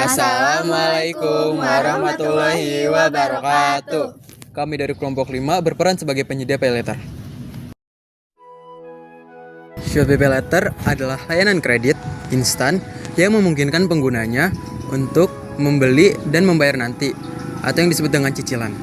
Assalamualaikum warahmatullahi wabarakatuh. Kami dari kelompok 5 berperan sebagai penyedia paylater. Shopee Paylater adalah layanan kredit instan yang memungkinkan penggunanya untuk membeli dan membayar nanti, atau yang disebut dengan cicilan.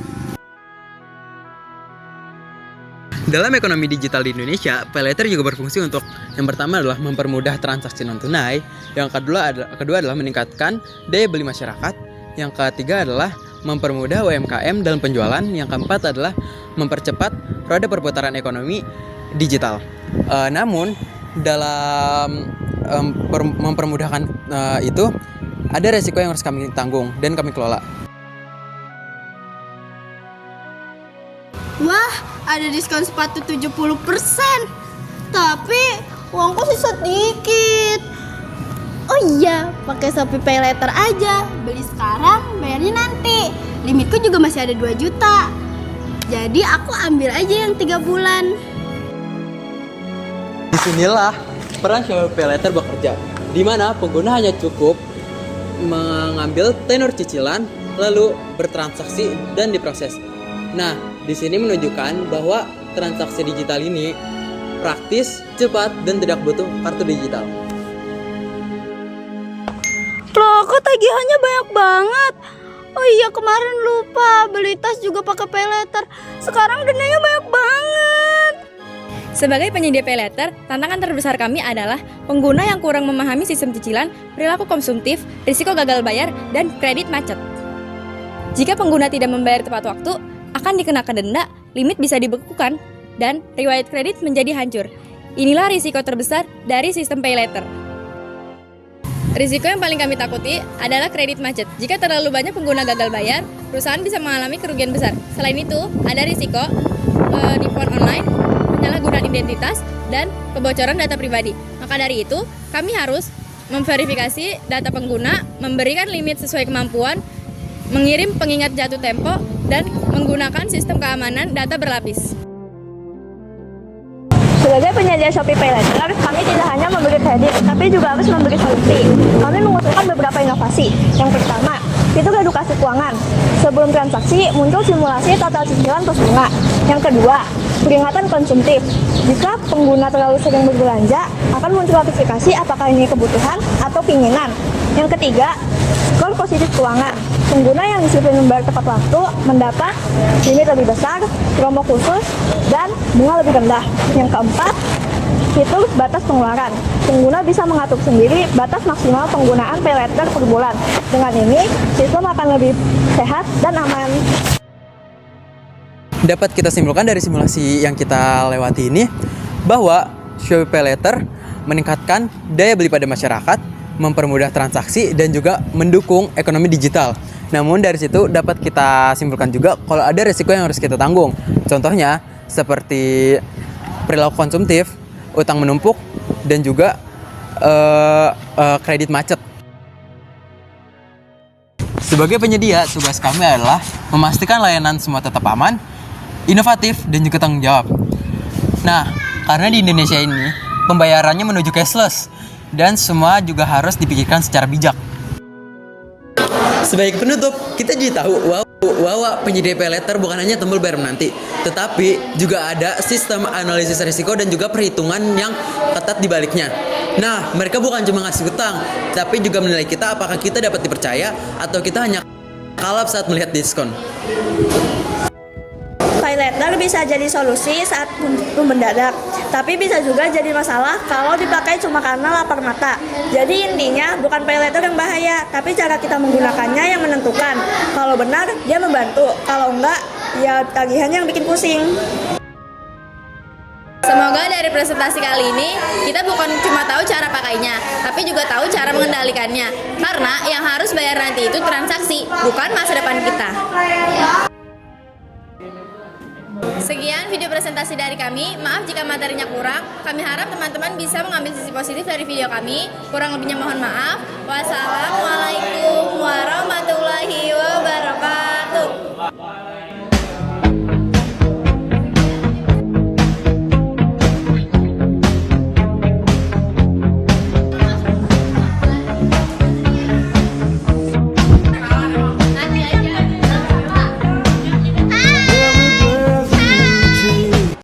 Dalam ekonomi digital di Indonesia, paylater juga berfungsi untuk yang pertama adalah mempermudah transaksi non-tunai, yang kedua adalah meningkatkan daya beli masyarakat, yang ketiga adalah mempermudah UMKM dalam penjualan, yang keempat adalah mempercepat roda perputaran ekonomi digital. Namun dalam mempermudahkan itu ada resiko yang harus kami tanggung dan kami kelola. Wah, ada diskon sepatu 70%. Tapi uangku sisa sedikit. Oh iya, pakai Shopee Paylater aja. Beli sekarang, bayarnya nanti. Limitku juga masih ada 2 juta. Jadi aku ambil aja yang 3 bulan. Disinilah peran Shopee Paylater bekerja, di mana pengguna hanya cukup mengambil tenor cicilan, lalu bertransaksi dan diproses. Nah, di sini menunjukkan bahwa transaksi digital ini praktis, cepat, dan tidak butuh kartu digital. Loh, kok tagihannya banyak banget? Oh iya, kemarin lupa beli tas juga pakai Paylater. Sekarang dendanya banyak banget. Sebagai penyedia paylater, tantangan terbesar kami adalah pengguna yang kurang memahami sistem cicilan, perilaku konsumtif, risiko gagal bayar, dan kredit macet. Jika pengguna tidak membayar tepat waktu, akan dikenakan denda, limit bisa dibekukan, dan riwayat kredit menjadi hancur. Inilah risiko terbesar dari sistem paylater. Risiko yang paling kami takuti adalah kredit macet. Jika terlalu banyak pengguna gagal bayar, perusahaan bisa mengalami kerugian besar. Selain itu, ada risiko penipuan online, penyalahgunaan identitas, dan kebocoran data pribadi. Maka dari itu, kami harus memverifikasi data pengguna, memberikan limit sesuai kemampuan, mengirim pengingat jatuh tempo, dan menggunakan sistem keamanan data berlapis. Sebagai penyedia Shopee Paylater, kami tidak hanya memberi kredit, tapi juga harus memberi solusi. Kami mengusulkan beberapa inovasi. Yang pertama, fitur edukasi keuangan. Sebelum transaksi, muncul simulasi total cicilan plus bunga. Yang kedua, peringatan konsumtif. Jika pengguna terlalu sering berbelanja, akan muncul notifikasi apakah ini kebutuhan atau keinginan. Yang ketiga, skor positif keuangan. Pengguna yang disiplin membayar tepat waktu mendapat limit lebih besar, promo khusus, dan bunga lebih rendah. Yang keempat, fitur batas pengeluaran. Pengguna bisa mengatur sendiri batas maksimal penggunaan paylater per bulan. Dengan ini, sistem akan lebih sehat dan aman. Dapat kita simpulkan dari simulasi yang kita lewati ini bahwa Shopee Paylater meningkatkan daya beli pada masyarakat, mempermudah transaksi, dan juga mendukung ekonomi digital. Namun dari situ dapat kita simpulkan juga kalau ada risiko yang harus kita tanggung. Contohnya seperti perilaku konsumtif, utang menumpuk, dan juga kredit macet. Sebagai penyedia, tugas kami adalah memastikan layanan semua tetap aman, inovatif, dan juga tanggung jawab. Nah, karena di Indonesia ini pembayarannya menuju cashless dan semua juga harus dipikirkan secara bijak. Sebagai penutup, kita jadi tahu bahwa penyedia paylater bukan hanya tombol bayar menanti, tetapi juga ada sistem analisis risiko dan juga perhitungan yang ketat di baliknya. Nah, mereka bukan cuma ngasih utang, tapi juga menilai kita apakah kita dapat dipercaya atau kita hanya kalap saat melihat diskon. Paylater bisa jadi solusi saat butuh mendadak, tapi bisa juga jadi masalah kalau dipakai cuma karena lapar mata. Jadi intinya bukan paylater yang bahaya, tapi cara kita menggunakannya yang menentukan. Kalau benar, dia membantu. Kalau enggak, ya tagihannya yang bikin pusing. Semoga dari presentasi kali ini kita bukan cuma tahu cara pakainya, tapi juga tahu cara mengendalikannya. Karena yang harus bayar nanti itu transaksi, bukan masa depan kita. Sekian video presentasi dari kami. Maaf jika materinya kurang. Kami harap teman-teman bisa mengambil sisi positif dari video kami. Kurang lebihnya mohon maaf. Wassalamualaikum.